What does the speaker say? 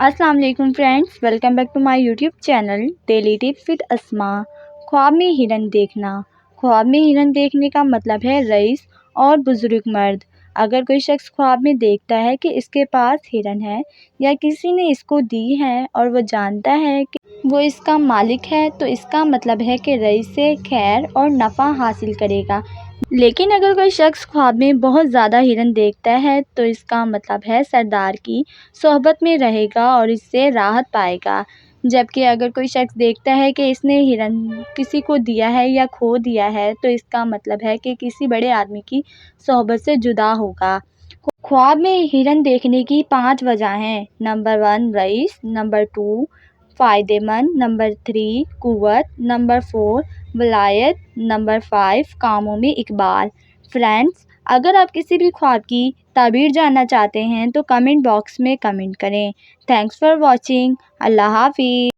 अस्सलाम वालेकुम friends, welcome back to my YouTube channel daily tips with Asma. ख्वाब में हिरन देखना। ख्वाब में हिरन देखने का मतलब है रईस और बुजुर्ग मर्द। अगर कोई शख्स ख्वाब में देखता है कि इसके पास हिरन है या किसी ने इसको दी है और वो जानता है कि वो इसका मालिक है, तो इसका मतलब है कि रईस से खैर और नफ़ा हासिल करेगा। लेकिन अगर कोई शख्स ख्वाब में बहुत ज़्यादा हिरन देखता है तो इसका मतलब है सरदार की सोहबत में रहेगा और इससे राहत पाएगा। जबकि अगर कोई शख्स देखता है कि इसने हिरन किसी को दिया है या खो दिया है तो इसका मतलब है कि किसी बड़े आदमी की सोहबत से जुदा होगा। ख्वाब में हिरन देखने की 5 वजह हैं। नंबर 1 रईस, नंबर 2 फ़ायदेमंद, नंबर 3 कुव्वत, नंबर 4 वलायत, नंबर 5 कामों में इकबाल। फ्रेंड्स, अगर आप किसी भी ख्वाब की ताबीर जानना चाहते हैं तो कमेंट बॉक्स में कमेंट करें। Thanks for watching. अल्लाह हाफिज़।